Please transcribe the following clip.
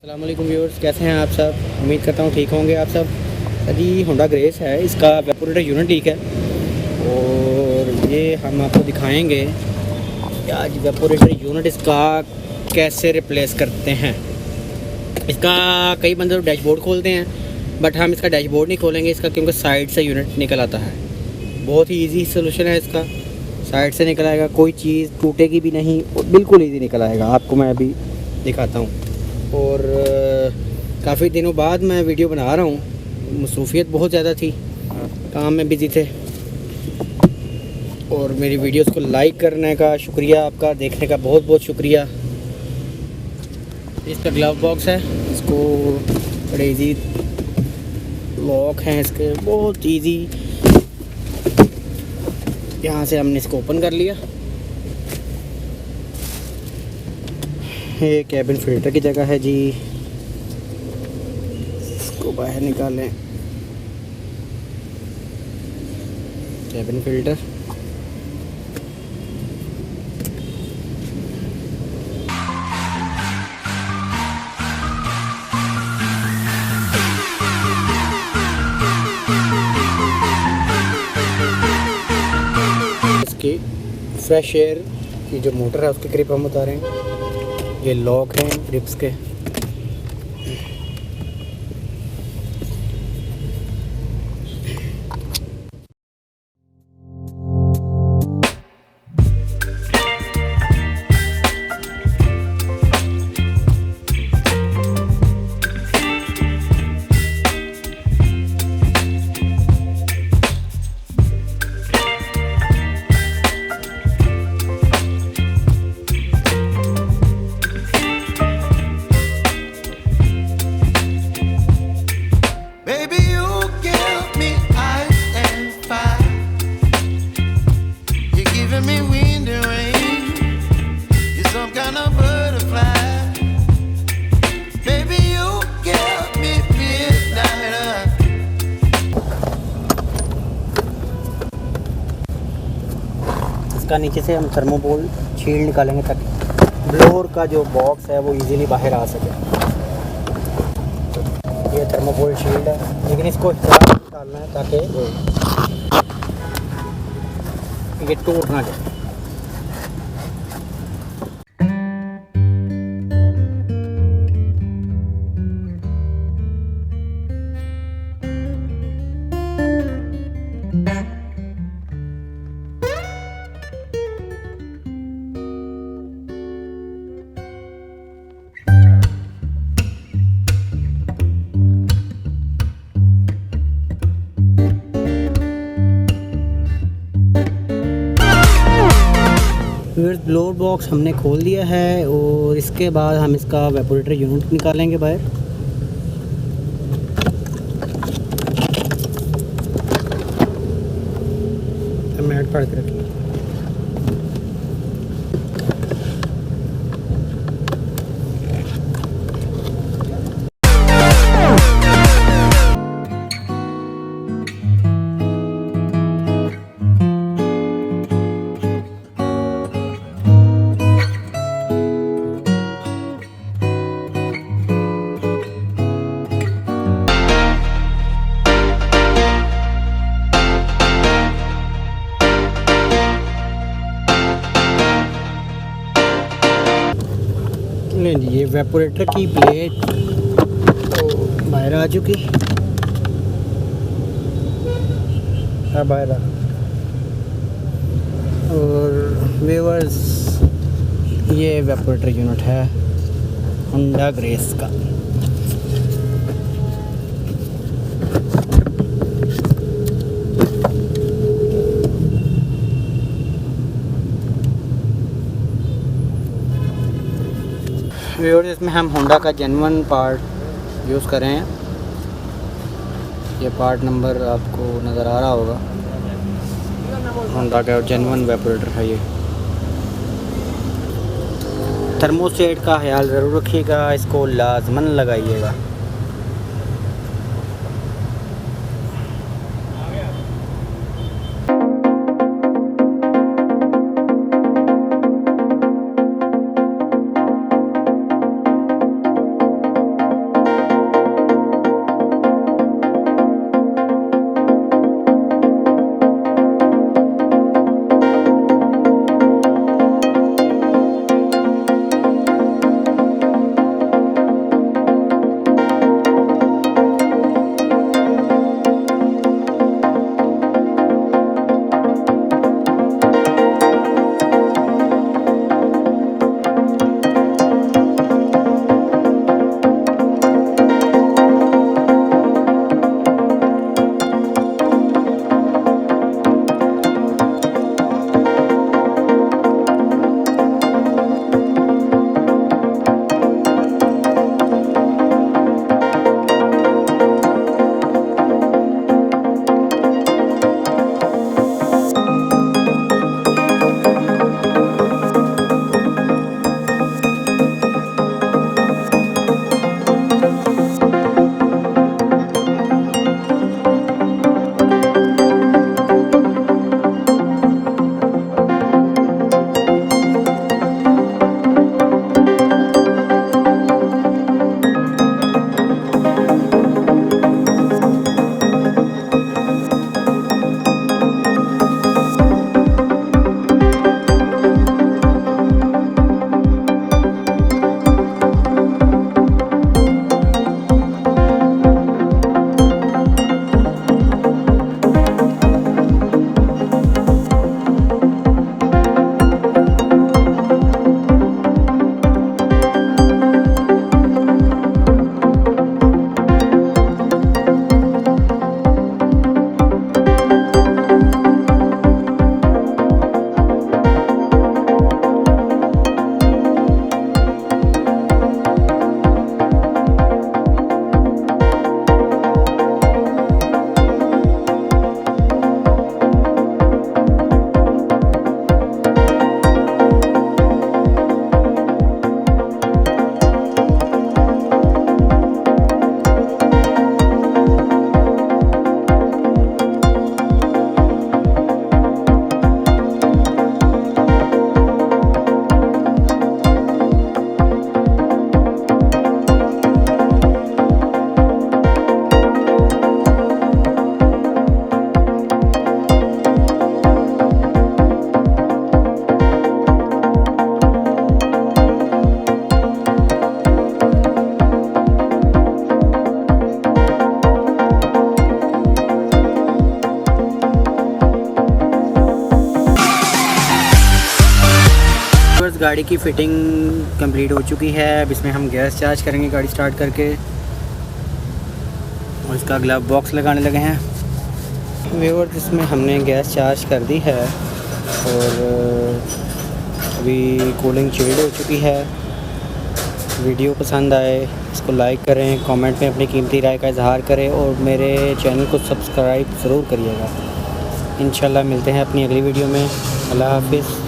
अस्सलाम वालेकुम व्यूअर्स, कैसे हैं आप सब। उम्मीद करता हूँ ठीक होंगे आप सब। जी होंडा ग्रेस है, इसका वेपोरेटर यूनिट लीक है और ये हम आपको दिखाएंगे कि आज वेपोरेटर यूनिट इसका कैसे रिप्लेस करते हैं। इसका कई बंदे तो डैशबोर्ड खोलते हैं, बट हम इसका डैशबोर्ड नहीं खोलेंगे इसका, क्योंकि साइड से यूनिट निकल आता है। बहुत ही ईजी सोल्यूशन है इसका, साइड से निकल आएगा, कोई चीज़ टूटेगी भी नहीं और बिल्कुल ईजी निकल आएगा। आपको मैं अभी दिखाता हूँ। और काफ़ी दिनों बाद मैं वीडियो बना रहा हूँ, मसरूफियत बहुत ज़्यादा थी, काम में बिज़ी थे। और मेरी वीडियोस को लाइक करने का शुक्रिया, आपका देखने का बहुत बहुत शुक्रिया। इसका ग्लव बॉक्स है, इसको बड़े इजी लॉक हैं इसके, बहुत इजी। यहाँ से हमने इसको ओपन कर लिया। ये कैबिन फ़िल्टर की जगह है जी, इसको बाहर निकालें। कैबिन फ़िल्टर, इसकी फ्रेश एयर की जो मोटर है उसके करीब हम उतारें। ये लॉक हैं ग्रिप्स के। इसका नीचे से हम थर्मोकोल शील्ड निकालेंगे ताकि ब्लोअर का जो बॉक्स है वो इजीली बाहर आ सके। ये थर्मोकोल शील्ड है, लेकिन इसको निकालना है ताकि ये टूट ना जाए। फिर ब्लोअर बॉक्स हमने खोल दिया है और इसके बाद हम इसका वेपोरेटर यूनिट निकालेंगे बाहर। मैट पड़ के रखिए। ये वेपोरेटर की प्लेट तो बाहर आ चुकी है, बाहर आ। और व्यूअर्स, ये वेपोरेटर यूनिट है होंडा ग्रेस का। व्यूअर्स, इसमें हम होंडा का जेन्युइन पार्ट यूज़ कर रहे हैं। ये पार्ट नंबर आपको नज़र आ रहा होगा, होंडा का जेन्युइन वेपोरेटर है ये। थर्मोस्टेट का ख्याल ज़रूर रखिएगा, इसको लाजमन लगाइएगा। गाड़ी की फ़िटिंग कंप्लीट हो चुकी है। अब इसमें हम गैस चार्ज करेंगे गाड़ी स्टार्ट करके, और इसका ग्लव बॉक्स लगाने लगे हैं। व्यूअर्स, इसमें हमने गैस चार्ज कर दी है और अभी कूलिंग चिल्ड हो चुकी है। वीडियो पसंद आए इसको लाइक करें, कमेंट में अपनी कीमती राय का इजहार करें और मेरे चैनल को सब्सक्राइब ज़रूर करिएगा। इंशाल्लाह मिलते हैं अपनी अगली वीडियो में। अल्लाह हाफिज़।